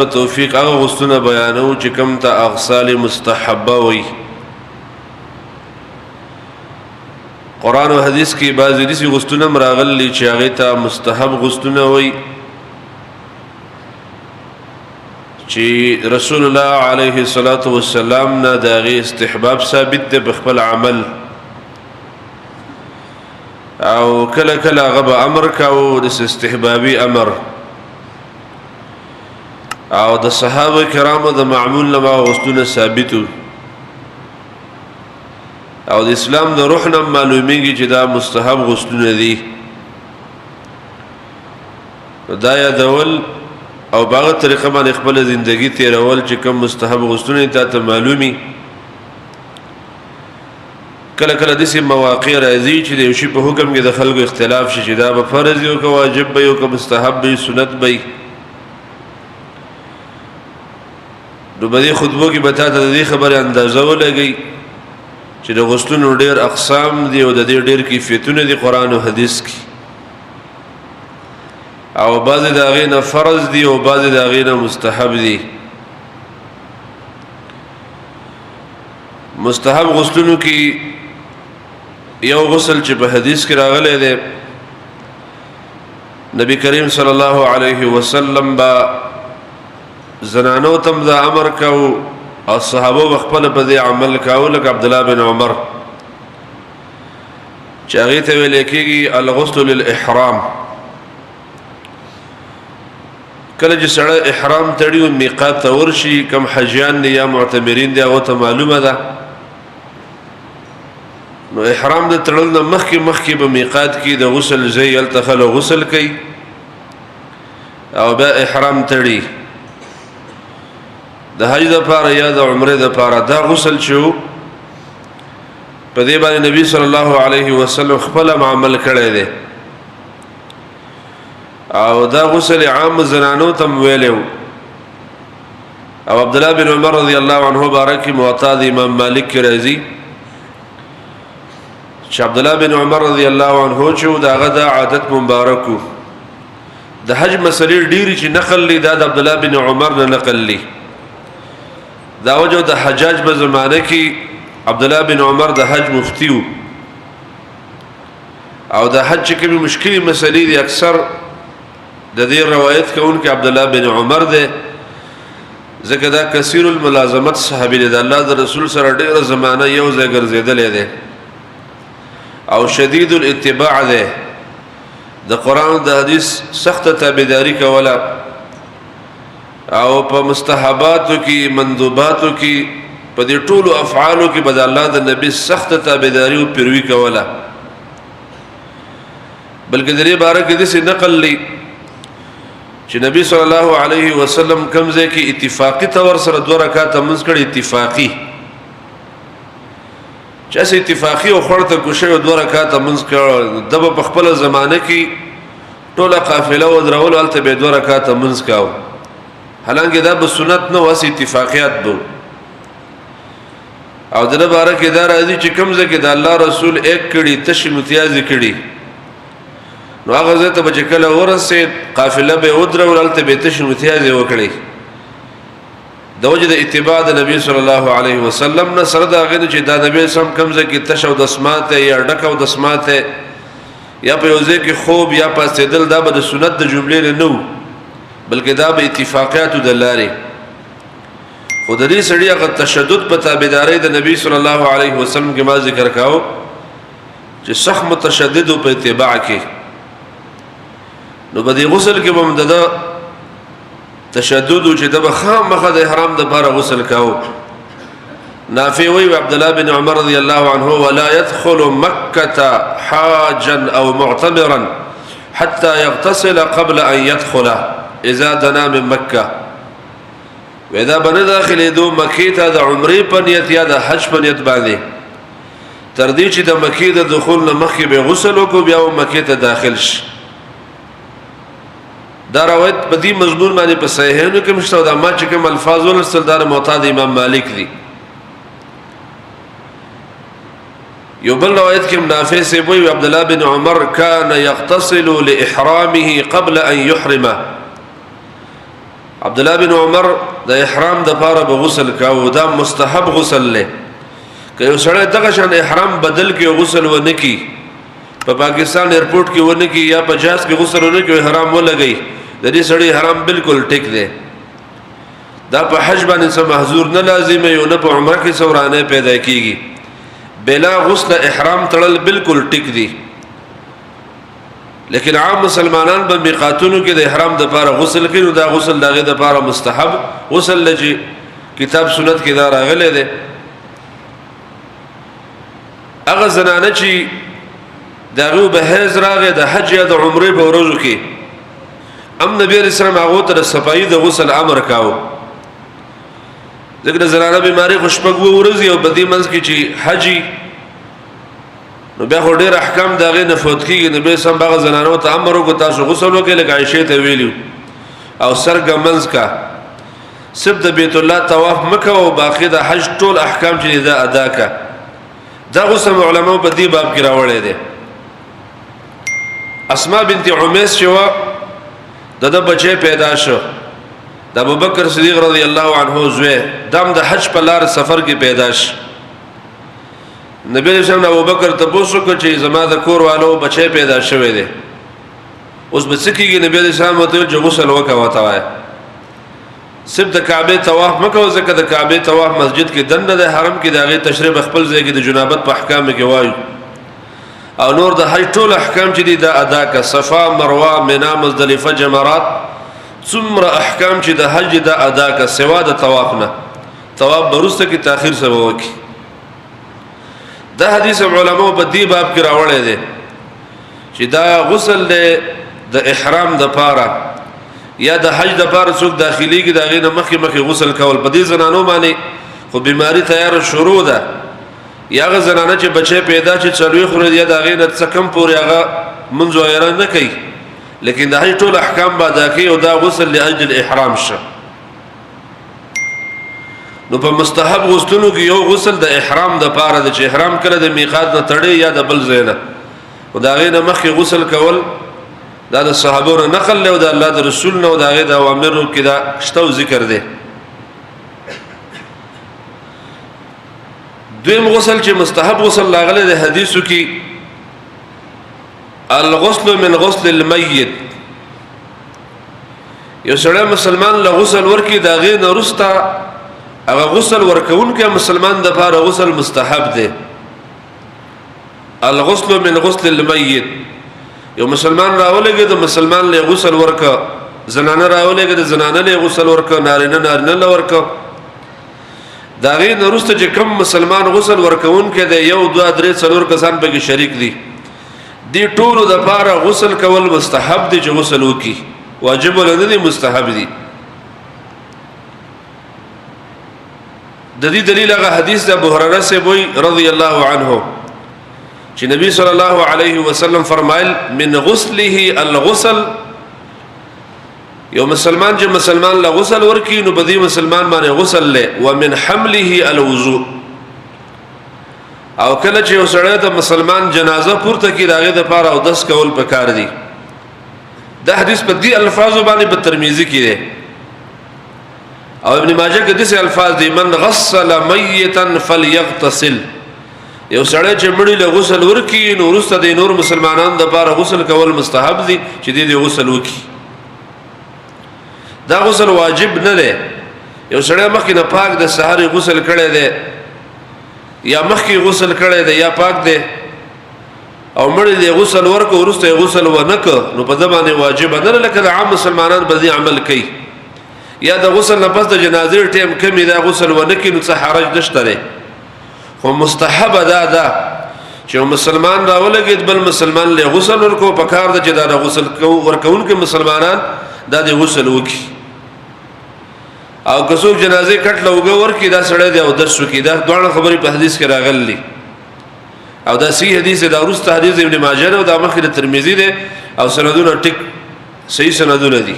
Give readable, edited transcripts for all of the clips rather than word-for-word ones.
په توفیق هغه غسلونه بیانو چې کوم ته اغسال مستحبه وي. قرآن او حدیث کې بعضې داسې غسلونه راغلي چې هغې ته مستحب غسلونه وي چې رسول الله علیه الصلاة والسلام نه د هغې استحباب ثابت دی په خپل عمل، او کله کله هغه به امر کاوه د استحبابي امر، او د صحابه کرامو د معمول نه هغه غسلونه ثابت وو، او د اسلام د روح نه معلومیږي چې دا مستحب غسلونه دي. دا یادول او باغه طریقه باندې خپل زندگی تیرول چې کوم مستحب غسلونه ته معلومي. کله کله داسې مواقع راځي چې د یو شي په حکم کې د خلکو اختلاف شي چې دا به فرض وي او که واجب وي او که مستحب وي سنت وي. نو په دې خطبو کې به تا ته د دې خبرې اندازه ولګي چې د غسلونو ډېر اقسام دي او د دې ډېر کیفیتونه دي قرآن او حدیث کې، او بعضې د هغې نه فرض دي او بعضې د هغې نه مستحب دي. مستحب غسلونو کې یو غسل چې په حدیث کې راغلی دی، نبی کریم صلی الله علیه وسلم با زنانو تم دا امر کاو او صحابه خپل په دې عمل کاو، لکه عبدالله بن عمر چې هغې ته ویل کېږي الغسل للاحرام. کله چې سړی احرام تړي او میقات ته ورشي، کم حجیان دي یا معتمرین دي هغو ته معلومه ده، نو احرام د تړل نه مخکې به میقات کې د غسل ځای هلته خلک غسل کوي او بیا احرام تړي. د حج دپاره یا د عمرې دپاره دا غسل چې و په دې باندې نبي صلی الله علیه وسلم خپل عمل کړی دی، او دا غسل عام زنانو تم ویلی و. او عبدالله بن عمر رضی الله عنه بارک موطا د امام مالک کې راځي چې عبدالله بن عمر رضی الله عنه چې د هغه دا عادت مبارک و. د حج مسلې ډېرې چې نقل لی دا د عبدالله بن عمر نه نقل لی. دا وجه د حجاج په زمانه کې عبدالله بن عمر د حج مفتی و، او د حج چې کومې مشکلې مسلې دي اکثر د دې روایت کوونکی عبدالله بن عمر دی، ځکه دا کثیر الملازمت صحابي دی، د الله د رسول سره ډېره زمانه یو ځای ګرځېدلی دی، او شدید الاتباع دی، د قرآن د حدیث سخته تابعداري کوله، او په مستحباتو کې مندوباتو کې په دې ټولو افعالو کې به د الله د نبي سخته تابعداري او پیروي کوله. بلکې د دې باره کې داسې نقل لی چې نبی صلی الله علیه وسلم کوم ځای کې اتفاقي طور سره 2 رکعاته لمونځ کړی، اتفاقي چې هسې اتفاقي او خوړ ته کوشش او 2 رکعاته لمونځ کړی، ده به په خپله زمانه کې ټوله قافله ودرولو هلته به 2 رکعاته لمونځ کاوه، حالانکه دا به سنت نه و، هسې اتفاقیات به. او د ده باره کې دا راځي چې کوم ځای کې د الله رسول ایک کړي تشې متیازې کړي، نو هغه ځای ته به چې کله ورسېد قافله به یې ودرول، هلته به یې تشې متیازې وکړي، د وجې د اتباع د نبي صلی الله علیه وسلم نه، سره د هغې نه چې دا نبي سم کوم ځای کې تش او دسمات یا ډک او دسمات یا په یو ځای کې خوب یا پاڅېدل، دا به د سنت د جملې نه و، بلکې دا به اتفاقیاتو د لارې. خو د دې سړي هغه تشدد په تابعدارۍ د نبي صلی الله علیه وسلم کې ما ذکر کاو چې سخت متشدد و په اتباع کې، نو په دې غسل کې به هم د ده تشدد و چې ده به خامخا د احرام دپاره غسل کاو. نافع وی عبدالله بن عمر رضی الله عنه ولا يدخل مكة حاجا او معتمرا حتى يغتسل قبل ان يدخل اذا دنا من مكة. وإذا بنه داخل دو مکی ته د عمرې په نیت یا د حج په نیت باندې تر دې چې د مکی د دخول نه مخکې به غسل وکړو بیا مکی ته داخل شي. دا روایت په دې مضمون باندې په صحیحینو کې مشته او دا ما چې کوم الفاظ ولرسل دا موطا د امام مالک دي. یو بل روایت کې نافع سے وی عبدالله بن عمر كان يغتسل لإحرامه قبل ان يحرمه. عبد الله بن عمر د احرام د پاره به غسل کاوه دا مستحب غسل له که یو سړی دغه شان احرام بدل کې غسل ونه کی په پاکستان ایرپورټ کې ونه کی یا په جاز کې غسل ونه کی حرام ولګي د دې سړی حرام بالکل ټیک دی دا په حج باندې سم محظور نه لازم یو نه په عمره کې سورانه پیدا کیږي بلا غسل احرام تړل بالکل ټیک دی لیکن عام مسلمانان به میقاتونو کې د احرام د پاره غسل کوي دا غسل دغه د پاره مستحب غسل لږی کتاب سنت کې دا راغلی دی هغه زنانه چې دغه به حیض راغی د حج یا د عمره په ورځو کې نبی رسول الله هغه ته صفائی د غسل امر کاوه ځکه زنانه بیماری خوشپګو ورځي او بدی منځ کې چې حجي نو بیا خو ډېر احکام دغه نه فوت کیږي نبی سم باغ زنانو ته امر وکړ تاسو غسل وکړئ لکه عائشه ته ویلو او سرګ منځ کا سب د بیت الله طواف مکه او باقی د حج ټول احکام چې دا ادا کا دا غسل علماء په دې باب کې راوړل دي اسماء بنت عمیس شو د بچی پیدا شو د ابوبکر صدیق رضی الله عنه زوی دم د حج په لار سفر کې پیدا شو نبی رسول الله ابوبکر ته پوښتنه وکړه چې زما د کور والو بچی پیدا شوی دی اوس به څه کیږي نبی رسول الله ته جو غسل وکاوه تا سب د کعبه طواف مکو ځکه د کعبه طواف مسجد کې دنه د حرم کې دغه تشریف خپل ځای کې د جنابت په احکام کې وایي او نور د حج ټول احکام چې دي دا ادا کا صفا مروه مینا مزدلفه جمرات څومره احکام چې د حج دا ادا کا سوا د طواف نه طواف برسته کې تاخير سبب وکي دا حدیث علماء په دې باب کې راوړل دي چې دا غسل د احرام د پاره یا د حج د پاره څوک داخلي کې دغه نه مخکې غسل کول په دې زنانو باندې خو بیماری تیار شروع ده یا غ زنانه چې بچي پیدا چې چلوي خوري یا دغه نه څه کم پورې هغه منځ وایره نه کوي لیکن د حج ټول احکام به ادا کوي او دا غسل لاجل الاحرام شه نو په مستحب غسلونو کې یو غسل د احرام د پاره د چې احرام کړه د میقات نه تړي یا د بل زینه او دا غینه مخکې غسل کول دا د صحابو نه نقل له د الله د رسول نه او دا غي د اوامرو کې دا شتو ذکر دی دویم غسل چې مستحب غسل لاغله د حدیثو کې الغسل من غسل المیت یو سړی مسلمان له غسل ورکی دا غي نه رستا هغه غسل ورکون کې مسلمان د لپاره غسل مستحب دی الغسل من غسل المیت یو مسلمان راولېږي د مسلمان له غسل ورکا زنانه راولېږي د زنانه له غسل ورکا نارینه له ورکا دا غي نورسته چې کوم مسلمان غسل ورکون کې د یو دوه درې څلور کسان به شریک دي دی ټولو د لپاره غسل کول مستحب دي چې غسل وکي واجب نه دي مستحب دي د دې دلیل هغه حدیث د ابو هريره سے وی رضی الله عنه چې نبی صلی الله علیه وسلم فرمایل من غسله الغسل یو مسلمان چې مسلمان له غسل ورکی نو بدی مسلمان باندې غسل له ومن حمله الوضوء او کله چې یو سړی ته مسلمان جنازه پورته کی راغی د پاره او دس کول پکار دي دا حدیث په دې الفاظ باندې په ترمذی کې ده او ابن ماجه کې دغه الفاظ دي من غسل میتا فليغتسل یو سړی چې مړی له غسل ورکی نو ورسته د نور مسلمانانو د لپاره غسل کول مستحب دي چې دې غسل وکي دا غسل واجب نه دی یو سړی مخکې نه پاک د سحر غسل کړي دی یا مخکې غسل کړي دی یا پاک دی او مړی له غسل ورکو ورسته غسل ونک نو په ځمانه واجب نه لکه عام مسلمانان به عمل کوي یا د غسل نه پس د جنازې ټیم کمی دا غسل ونکي نو څه حرج نشته دی خو مستحب دا چې مسلمان راولګید بل مسلمان له غسل ورکو په کار د چې دا غسل ورکون کې مسلمانان دا د غسل وکي او کڅوک جنازې کټ لوګه ورکی دا سړی دی او درس وکي دا دوه خبرې په حدیث کې راغلي او دا صحیح حدیث دا ورسته حدیث ابن ماجه او دا مخکې ترمذی دی او سندونه ټیک صحیح سندونه دي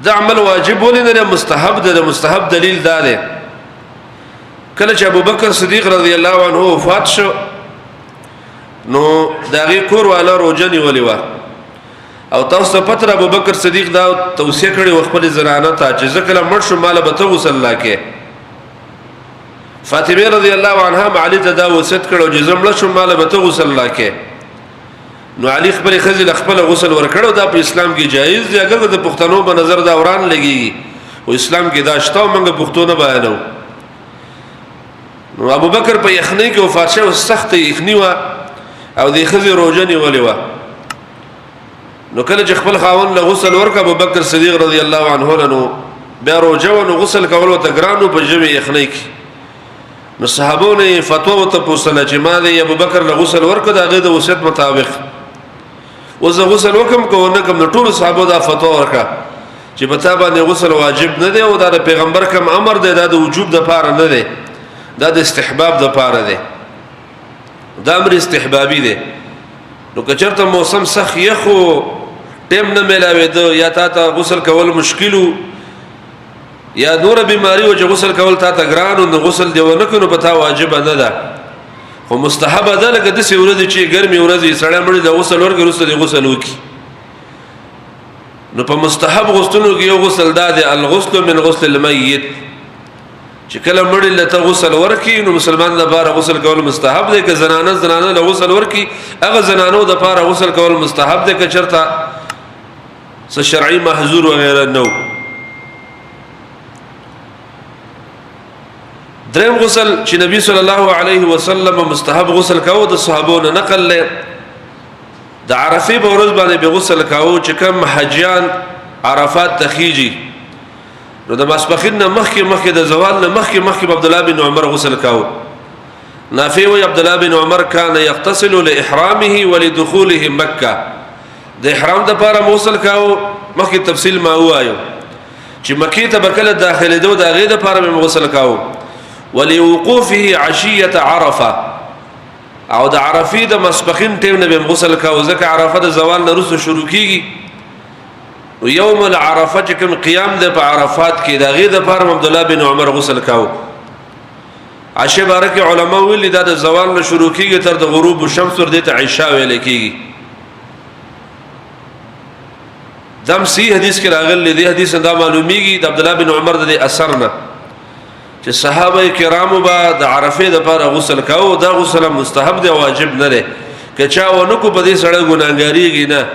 دا عمل واجب ولې مستحب ده مستحب دلیل دا دی کله چې ابوبکر صدیق رضی الله عنه وفات شو نو داغه کور والا روزه نیولې و او تاسو پتر ابو بکر صدیق دا توصیه کړي خپل زنانه ته چې ځکه مړ شو مال به ته غسل لاکې. فاطمه رضی الله عنها علي ته دا وصیت کړو چې زمړ شو مال به ته غسل لاکې. نو علي خپل خزل خپل غسل ورکړو. دا په اسلام کې جایز دی اگر د پښتنو په نظر دا وران لګي او اسلام کې دا شته موږ پښتون بیانو. نو ابو بکر په یخنۍ کې وفات شو سخت یخنۍ وا او د خزل روزنی ولې وا. نو کله چې خپل خاون له غسل ورک ابو بکر صدیق رضی الله عنه نو بیا روزه نو غسل کولو ته ګرانو په جمع یخنۍ کې. نو صحابونه فتوا ته پوښتنه چې ما د ابو بکر له غسل ورک دا غي د وصیت مطابق وزه غسل وکم کو نه کوم. ټول صحابه دا فتوا ورکا چې پتا باندې غسل واجب نه دی او دا د پیغمبر کوم امر دی دا د وجوب د پاره نه دی دا د استحباب د پاره دی. دا امر استحبابي دی. نو که چرته موسم سخت یخو ټیم نه ملاوي یا تا ته غسل کول مشکلو یا نور بیماری او چې غسل کول تا ته ګرانو نو غسل دی ونه کنو پتا واجب نه ده خو مستحب ده. لکه د سی ورځ چې ګرمي ورځ سړی مړ د غسل ورکړي رسته دی غسل وکي. نو په مستحب غسلونو کې یو غسل ده الغسل من غسل المیت چې کله مړ له غسل ورکي نو مسلمان لپاره غسل کول مستحب دی. که زنانه له غسل ورکي هغه زنانو لپاره غسل کول مستحب دی که چرته څه شرعي محظور وغیرہ نو. دریم غسل چې نبی صلی الله علیه وسلم مستحب غسل کاوه د صحابونو نقل له د عرفه په ورځ باندې به غسل کاوه چې کوم حجیان عرفات تخیجی نو د ماسپخین مخکې د زوال مخکې عبد الله بن عمر غسل کاوه. نافع و عبد الله بن عمر كان يغتسل لاحرامه ولدخوله مکه. د احرام د لپاره غسل کاوه مخکې تفصیل ما وایو چې مکه ته بکله داخله دو د غې د لپاره غسل کاوه ولوقوفه عشيه عرفه او د عرفه د مسبخین ټیم نه به غسل کاوه ځکه عرفه د زوال نه وروسته شروع کیږي. او یوم العرفه چې کوم قیام د په عرفات کې د غې د لپاره عبد الله بن عمر غسل کاوه. عشيه بارک علماء ویل دا د زوال نه شروع کیږي تر د غروب الشمس ور د عشاء ویل کیږي. دم سی حدیث کې راغلی دی حدیث دا معلومیږي د عبد الله بن عمر د اثر نه چې صحابه کرامو با د عرفه د لپاره غسل کاوه. دا غسل مستحب دی واجب نه دی که چا ونه کو په دې سره ګناګاریږي نه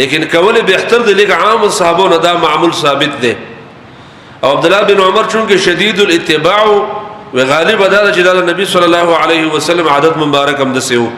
لیکن کول به احتر دی لکه عام صحابو نه دا معمول ثابت دی. او عبد الله بن عمر چونکه شدید الاتباع و غالب دا چې د نبی صلی الله علیه وسلم عادت مبارک هم دسیو